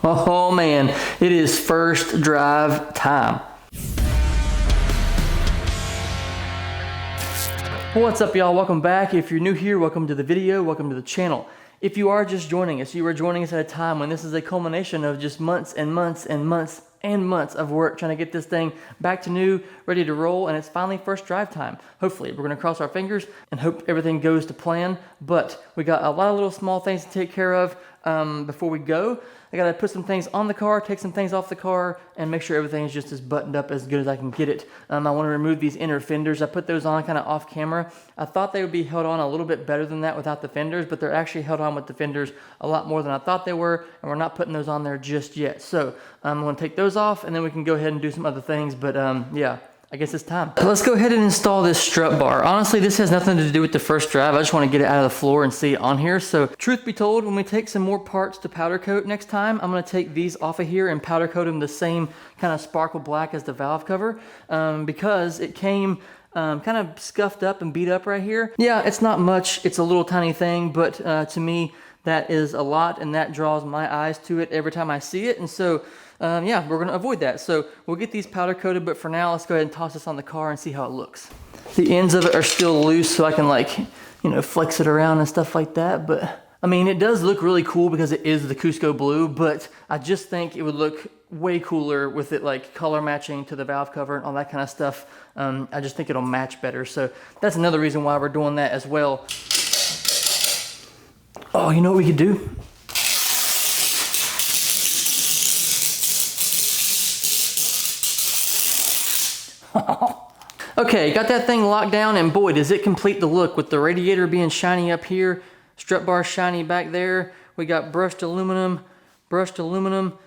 Oh man, it is first drive time. What's up, y'all? Welcome back. If you're new here, welcome to the video, welcome to the channel. If you are just joining us, you are joining us at a time when this is a culmination of just months and months and months and months of work trying to get this thing back to new, ready to roll, and it's finally first drive time. Hopefully, we're gonna cross our fingers and hope everything goes to plan, but we got a lot of little small things to take care of before we go. I gotta put some things on the car, take some things off the car, and make sure everything is just as buttoned up as good as I can get it. I wanna remove these inner fenders. I put those on kind of off camera. I thought they would be held on a little bit better than that without the fenders, but they're actually held on with the fenders a lot more than I thought they were, and we're not putting those on there just yet. So I'm gonna take those off, and then we can go ahead and do some other things, but yeah. I guess it's time. Let's go ahead and install this strut bar. Honestly, this has nothing to do with the first drive. I just want to get it out of the floor and see it on here. So truth be told, when we take some more parts to powder coat next time, I'm going to take these off of here and powder coat them the same kind of sparkle black as the valve cover because it came kind of scuffed up and beat up right here. Yeah, it's not much. It's a little tiny thing, but to me, that is a lot, and that draws my eyes to it every time I see it. And so yeah, we're gonna avoid that. So we'll get these powder coated, but for now, let's go ahead and toss this on the car and see how it looks. The ends of it are still loose, so I can flex it around and stuff like that. But I mean, it does look really cool because it is the Cusco blue, but I just think it would look way cooler with it like color matching to the valve cover and all that kind of stuff. I just think it'll match better. So that's another reason why we're doing that as well. Oh, you know what we could do? Okay, got that thing locked down, and boy, does it complete the look with the radiator being shiny up here, strut bar shiny back there. We got brushed aluminum. It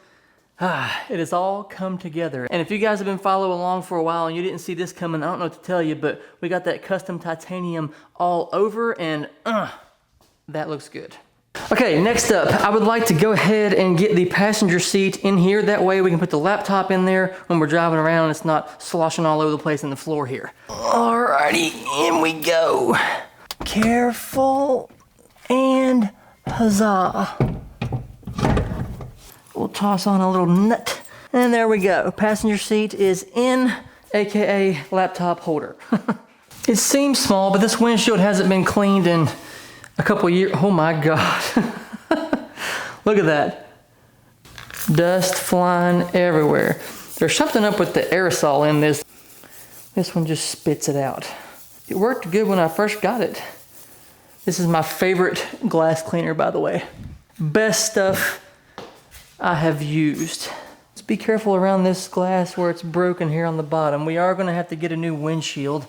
has all come together. And if you guys have been following along for a while and you didn't see this coming, I don't know what to tell you, but we got that custom titanium all over, and that looks good. Okay, next up, I would like to go ahead and get the passenger seat in here. That way we can put the laptop in there when we're driving around and it's not sloshing all over the place in the floor here. Alrighty, in we go. Careful, and huzzah. We'll toss on a little nut, and there we go. Passenger seat is in, AKA laptop holder. It seems small, but this windshield hasn't been cleaned in a couple years. Oh my God. Look at that. Dust flying everywhere. There's something up with the aerosol in this. This one just spits it out. It worked good when I first got it. This is my favorite glass cleaner, by the way. Best stuff I have used. Let's be careful around this glass where it's broken here on the bottom. We are gonna have to get a new windshield.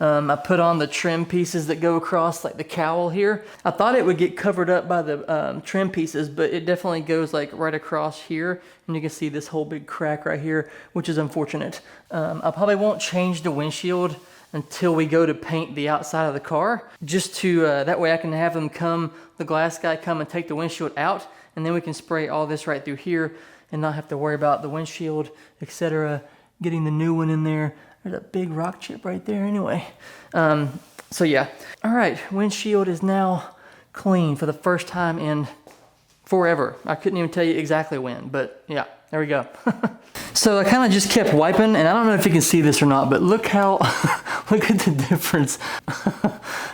I put on the trim pieces that go across like the cowl here. I thought it would get covered up by the trim pieces, but it definitely goes like right across here. And you can see this whole big crack right here, which is unfortunate. I probably won't change the windshield until we go to paint the outside of the car, just to, that way I can have the glass guy come and take the windshield out, and then we can spray all this right through here and not have to worry about the windshield, etc., getting the new one in there. There's a big rock chip right there anyway. So yeah. All right, windshield is now clean for the first time in forever. I couldn't even tell you exactly when, but yeah, there we go. So I kind of just kept wiping, and I don't know if you can see this or not, but look how, look at the difference.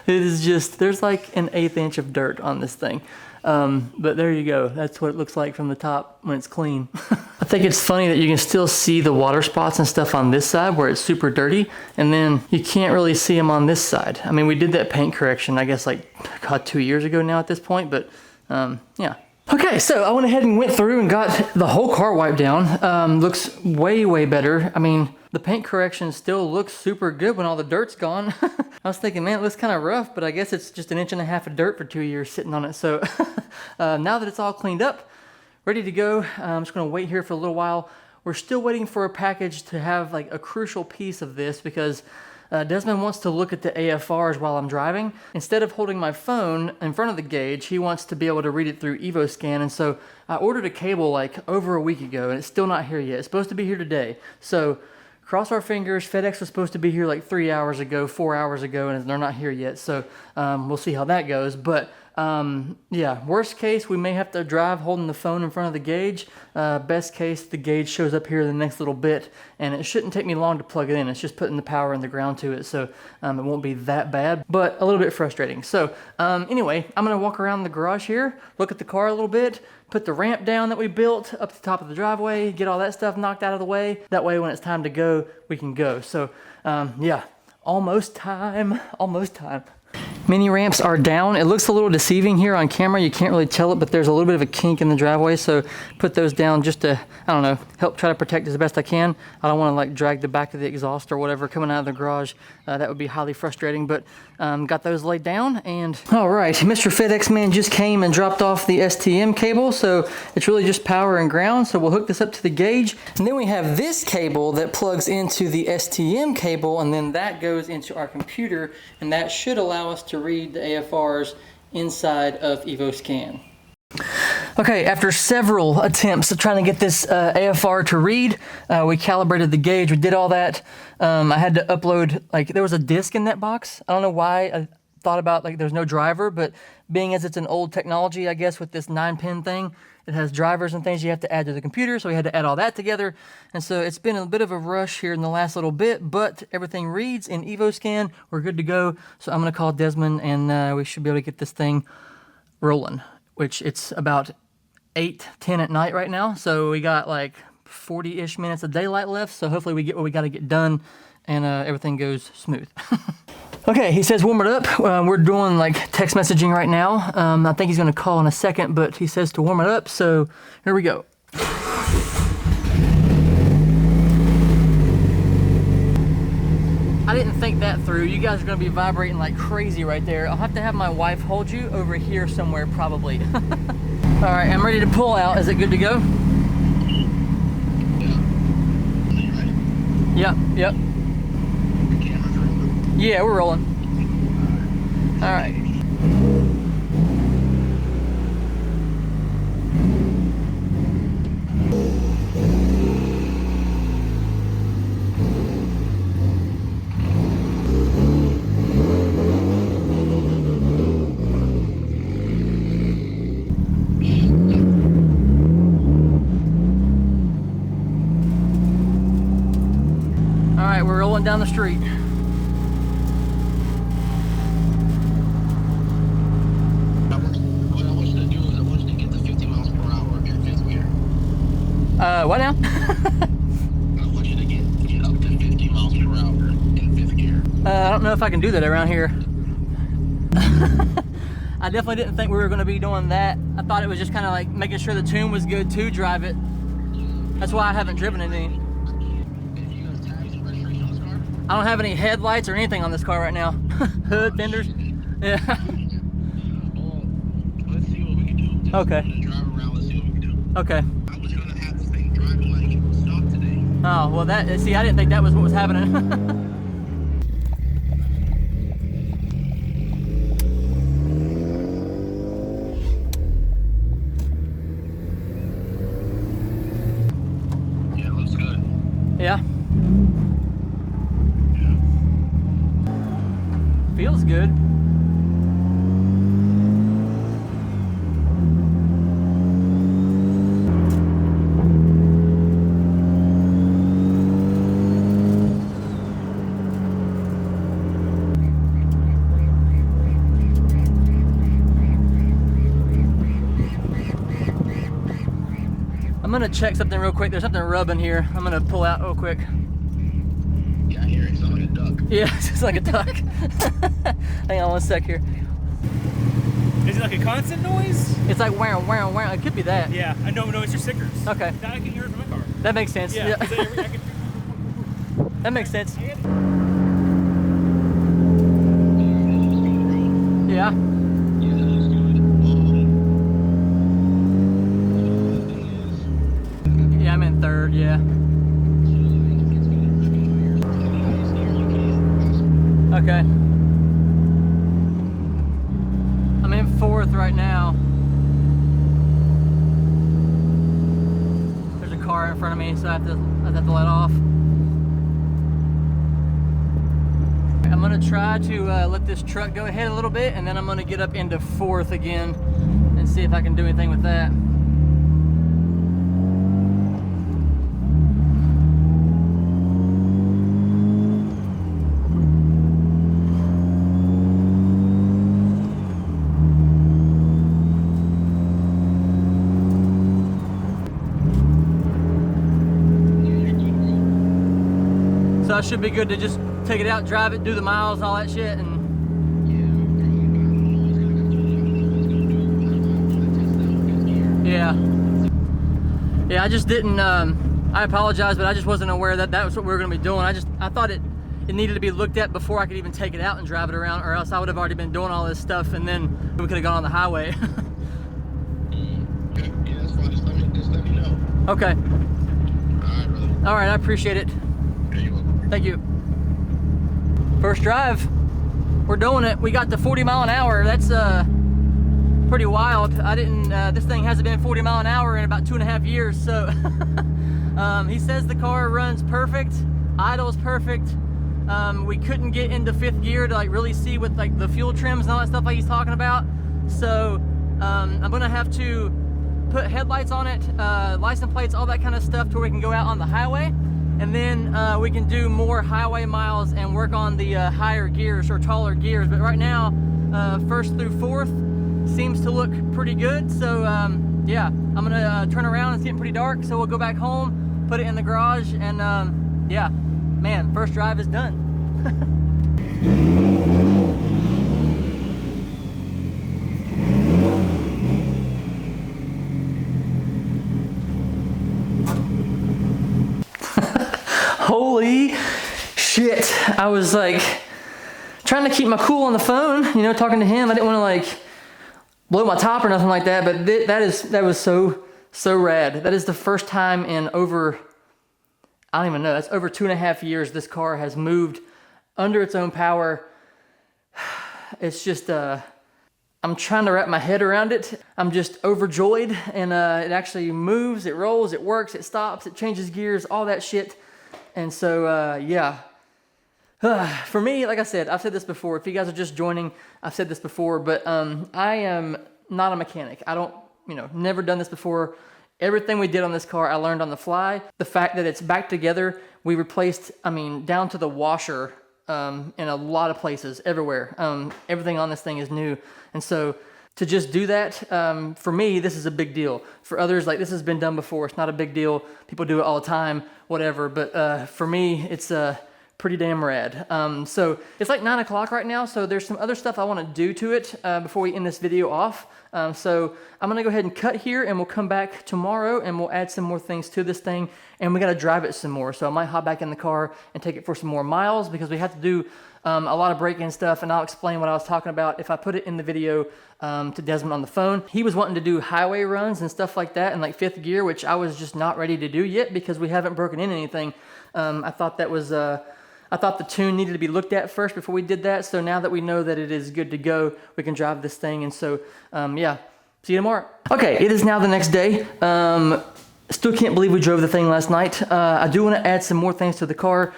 It is just, there's like an 1/8 inch of dirt on this thing. But there you go. That's what it looks like from the top when it's clean. I think it's funny that you can still see the water spots and stuff on this side where it's super dirty, and then you can't really see them on this side. I mean, we did that paint correction, I guess, like, God, 2 years ago now at this point, but yeah. Okay, so I went ahead and went through and got the whole car wiped down. Looks way, way better. I mean, the paint correction still looks super good when all the dirt's gone. I was thinking, man, it looks kind of rough, but I guess it's just 1.5 inches of dirt for 2 years sitting on it. So now that it's all cleaned up, ready to go, I'm just gonna wait here for a little while. We're still waiting for a package to have like a crucial piece of this because Desmond wants to look at the AFRs while I'm driving. Instead of holding my phone in front of the gauge, he wants to be able to read it through EvoScan. And so I ordered a cable like over a week ago, and it's still not here yet. It's supposed to be here today. So cross our fingers. FedEx was supposed to be here like 3 hours ago, 4 hours ago, and they're not here yet. So we'll see how that goes. But yeah, worst case, we may have to drive holding the phone in front of the gauge. Best case, the gauge shows up here the next little bit, and it shouldn't take me long to plug it in. It's just putting the power and the ground to it, so it won't be that bad, but a little bit frustrating. So anyway, I'm gonna walk around the garage here, look at the car a little bit, put the ramp down that we built up to the top of the driveway, get all that stuff knocked out of the way. That way when it's time to go, we can go. So yeah, almost time, almost time. Mini ramps are down. It looks a little deceiving here on camera. You can't really tell it, but there's a little bit of a kink in the driveway. So put those down just to, I don't know, help try to protect as best I can. I don't want to like drag the back of the exhaust or whatever coming out of the garage. That would be highly frustrating, but got those laid down. And all right, Mr. FedEx man just came and dropped off the STM cable. So it's really just power and ground. So we'll hook this up to the gauge. And then we have this cable that plugs into the STM cable, and then that goes into our computer, and that should allow us to read the AFRs inside of EvoScan. Okay, after several attempts of trying to get this AFR to read, we calibrated the gauge, we did all that. I had to upload, like, there was a disk in that box. I don't know why I thought about, like, there's no driver, but being as it's an old technology, I guess, with this 9-pin thing, it has drivers and things you have to add to the computer, so we had to add all that together. And so it's been a bit of a rush here in the last little bit, but everything reads in EvoScan. We're good to go. So I'm gonna call Desmond, and we should be able to get this thing rolling, which it's about 8:10 at night right now. So we got like 40-ish minutes of daylight left. So hopefully we get what we gotta get done, and everything goes smooth. Okay, he says warm it up. We're doing like text messaging right now. I think he's gonna call in a second, but he says to warm it up, so here we go. I didn't think that through. You guys are gonna be vibrating like crazy right there. I'll have to have my wife hold you over here somewhere probably. All right, I'm ready to pull out. Is it good to go? Yeah. Yep. Yeah, we're rolling. All right. All right, we're rolling down the street. What now? I want you to get up to 50 miles per hour in 5th gear. I don't know if I can do that around here. I definitely didn't think we were going to be doing that. I thought it was just kind of like making sure the tune was good to drive it. That's why I haven't driven it any. You got tags and registration on this car? I don't have any headlights or anything on this car right now. Hood, fenders. Yeah. Well, let's see what we can do. Okay. Drive around, let's see what we can do. Okay. I was going to have this thing driving like it was stopped today. Oh, well that, see, I didn't think that was what was happening. Yeah, it looks good. Yeah. Yeah. Feels good. I'm gonna check something real quick. There's something rubbing here. I'm gonna pull out real quick. Yeah, I hear it. It sounds like a duck. Yeah, it's just like a duck. Hang on one sec here. Is it like a constant noise? It's like wow, wow, wow. It could be that. Yeah, I know. No, it's your stickers. Okay. That I can hear it from my car. That makes sense. Yeah. 'Cause I can, That makes sense. Yeah. Yeah. Yeah, that looks good. Yeah, I'm in third. Yeah. Okay. I'm in fourth right now. There's a car in front of me, so I have to let off. I'm gonna try to let this truck go ahead a little bit, and then I'm gonna get up into fourth again and see if I can do anything with that. So I should be good to just take it out, drive it, do the miles, all that shit, and yeah, I just didn't. I apologize, but I just wasn't aware that that was what we were gonna be doing. I thought it needed to be looked at before I could even take it out and drive it around, or else I would have already been doing all this stuff, and then we could have gone on the highway. Yeah, that's fine. Just let me know. Okay. All right, brother. All right, I appreciate it. Yeah, you're welcome. Thank you. First drive, we're doing it. We got to 40 mile an hour. That's pretty wild. I didn't. This thing hasn't been 40 mile an hour in about 2.5 years. So he says the car runs perfect, idles perfect. We couldn't get into 5th gear to like really see with like the fuel trims and all that stuff like he's talking about. So I'm gonna have to put headlights on it, license plates, all that kind of stuff, to where we can go out on the highway. And then we can do more highway miles and work on the higher gears or taller gears. But right now, 1st through 4th seems to look pretty good. So yeah, I'm gonna turn around. It's getting pretty dark, so we'll go back home, put it in the garage, and yeah, man, first drive is done. Holy shit. I was like trying to keep my cool on the phone, you know, talking to him. I didn't want to like blow my top or nothing like that, but that was so rad. That is the first time in over, I don't even know, that's over 2.5 years this car has moved under its own power. It's just, I'm trying to wrap my head around it. I'm just overjoyed, and it actually moves, it rolls, it works, it stops, it changes gears, all that shit. And so, yeah. For me, like I said, I've said this before. If you guys are just joining, I've said this before, but I am not a mechanic. I don't, never done this before. Everything we did on this car, I learned on the fly. The fact that it's back together, we replaced, down to the washer in a lot of places, everywhere. Everything on this thing is new. And so to just do that, for me, this is a big deal. For others, like, this has been done before. It's not a big deal. People do it all the time, whatever. But for me, it's pretty damn rad. So it's like 9 o'clock right now, so there's some other stuff I want to do to it before we end this video off. So I'm gonna go ahead and cut here, and we'll come back tomorrow and we'll add some more things to this thing, and we gotta drive it some more. So I might hop back in the car and take it for some more miles, because we have to do a lot of braking stuff, and I'll explain what I was talking about if I put it in the video to Desmond on the phone. He was wanting to do highway runs and stuff like that in like 5th gear, which I was just not ready to do yet because we haven't broken in anything. I thought that was I thought the tune needed to be looked at first before we did that. So now that we know that it is good to go, we can drive this thing. And so, yeah, see you tomorrow. Okay, it is now the next day. Still can't believe we drove the thing last night. I do want to add some more things to the car.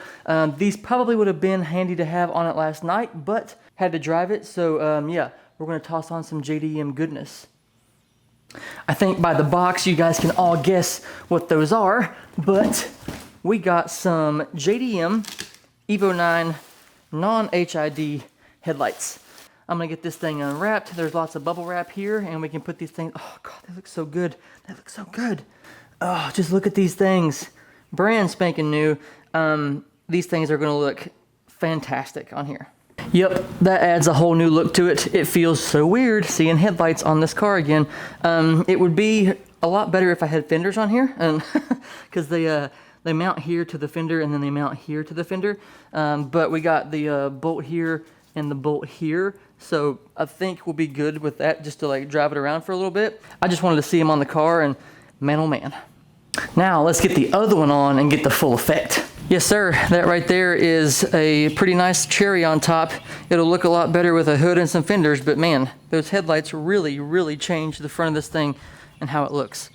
These probably would have been handy to have on it last night, but had to drive it. So, yeah, we're going to toss on some JDM goodness. I think by the box, you guys can all guess what those are, but we got some JDM Evo 9 non-HID headlights. I'm gonna get this thing unwrapped. There's lots of bubble wrap here, and we can put these things, oh God, they look so good. They look so good. Oh, just look at these things. Brand spanking new. These things are gonna look fantastic on here. Yep, that adds a whole new look to it. It feels so weird seeing headlights on this car again. It would be a lot better if I had fenders on here, because they mount here to the fender, and then they mount here to the fender. But we got the bolt here and the bolt here. So I think we'll be good with that, just to like drive it around for a little bit. I just wanted to see them on the car, and man, oh man. Now let's get the other one on and get the full effect. Yes, sir, that right there is a pretty nice cherry on top. It'll look a lot better with a hood and some fenders, but man, those headlights really, really change the front of this thing and how it looks.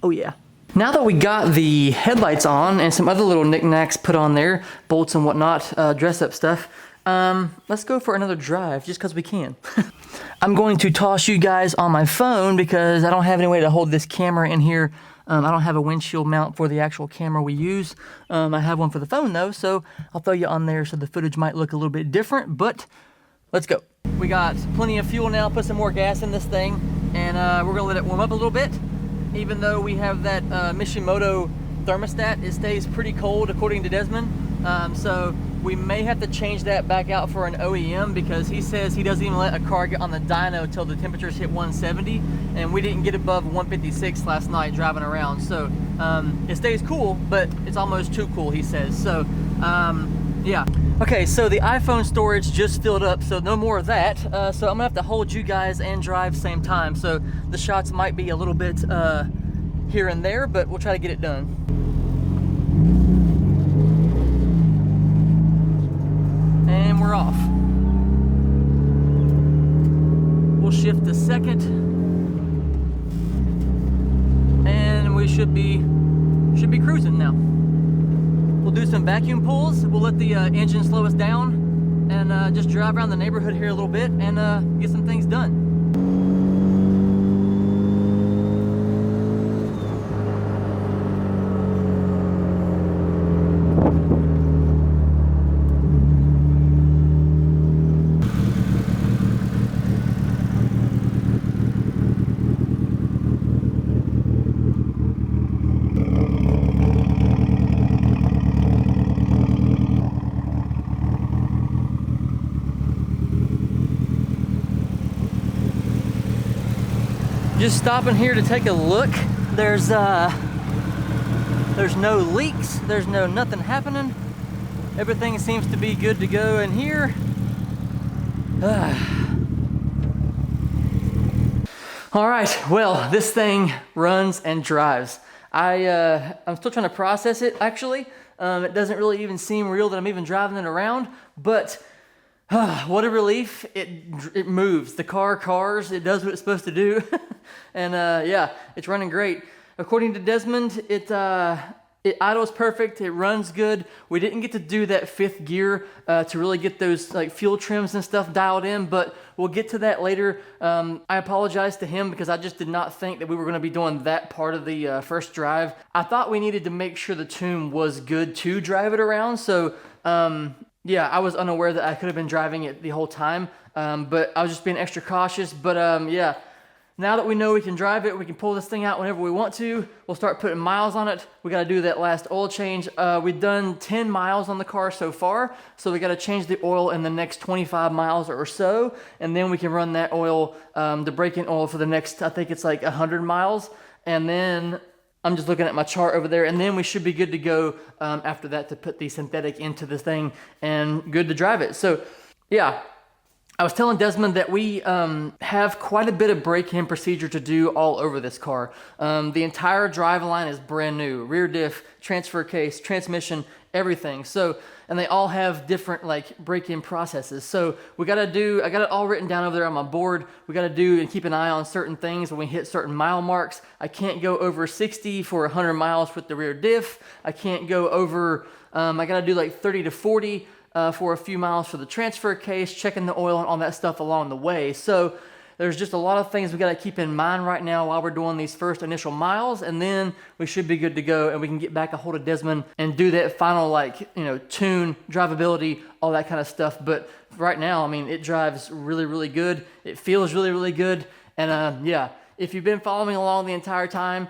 Oh yeah. Now that we got the headlights on and some other little knickknacks put on there, bolts and whatnot, dress up stuff, let's go for another drive just because we can. I'm going to toss you guys on my phone because I don't have any way to hold this camera in here. I don't have a windshield mount for the actual camera we use. I have one for the phone though, so I'll throw you on there so the footage might look a little bit different, but let's go. We got plenty of fuel now, put some more gas in this thing, and we're gonna let it warm up a little bit. Even though we have that Mishimoto thermostat, it stays pretty cold according to Desmond. So we may have to change that back out for an OEM because he says he doesn't even let a car get on the dyno till the temperatures hit 170, and we didn't get above 156 last night driving around. So it stays cool, but it's almost too cool, he says. So yeah. Okay, so the iPhone storage just filled up, so no more of that. So I'm gonna have to hold you guys and drive same time. So the shots might be a little bit here and there, but we'll try to get it done. And we're off. We'll shift to second. And we should be cruising now. We'll do some vacuum pulls. We'll let the engine slow us down and just drive around the neighborhood here a little bit and get some things done. Just stopping here to take a look. There's no leaks. There's nothing happening. Everything seems to be good to go in here. All right, well, this thing runs and drives. I'm still trying to process it, actually. It doesn't really even seem real that I'm even driving it around, but what a relief. It moves. The cars, it does what it's supposed to do. And yeah, it's running great. According to Desmond, it idles perfect, it runs good. We didn't get to do that 5th gear to really get those like fuel trims and stuff dialed in, but we'll get to that later. I apologize to him because I just did not think that we were gonna be doing that part of the first drive. I thought we needed to make sure the tune was good to drive it around, so yeah, I was unaware that I could have been driving it the whole time, but I was just being extra cautious. But yeah, now that we know we can drive it, we can pull this thing out whenever we want to. We'll start putting miles on it. We got to do that last oil change. We've done 10 miles on the car so far, so we got to change the oil in the next 25 miles or so, and then we can run that oil, the break-in oil, for the next, I think it's like 100 miles, and then I'm just looking at my chart over there, and then we should be good to go after that to put the synthetic into this thing and good to drive it. So yeah, I was telling Desmond that we have quite a bit of break-in procedure to do all over this car. The entire driveline is brand new. Rear diff, transfer case, transmission, everything. So, and they all have different like break-in processes. So I got it all written down over there on my board. We got to do and keep an eye on certain things when we hit certain mile marks. I can't go over 60 for 100 miles with the rear diff. I can't go over, I got to do like 30 to 40 for a few miles for the transfer case, checking the oil and all that stuff along the way. So there's just a lot of things we got to keep in mind right now while we're doing these first initial miles, and then we should be good to go and we can get back a hold of Desmond and do that final, like, you know, tune, drivability, all that kind of stuff. But right now, I mean, it drives really, really good. It feels really, really good. And yeah, if you've been following along the entire time,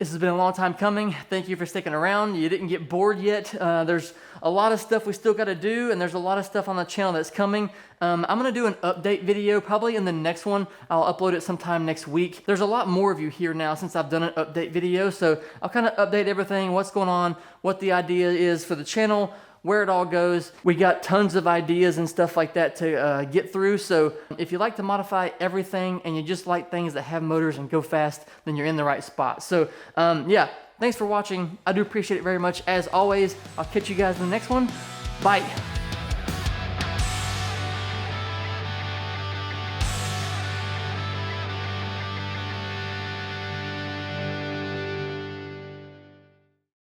this has been a long time coming. Thank you for sticking around. You didn't get bored yet. There's a lot of stuff we still got to do, and there's a lot of stuff on the channel that's coming. I'm going to do an update video probably in the next one. I'll upload it sometime next week. There's a lot more of you here now since I've done an update video, so I'll kind of update everything, what's going on, what the idea is for the channel, where it all goes. We got tons of ideas and stuff like that to get through. So if you like to modify everything and you just like things that have motors and go fast, then you're in the right spot. So yeah, thanks for watching. I do appreciate it very much. As always, I'll catch you guys in the next one. Bye.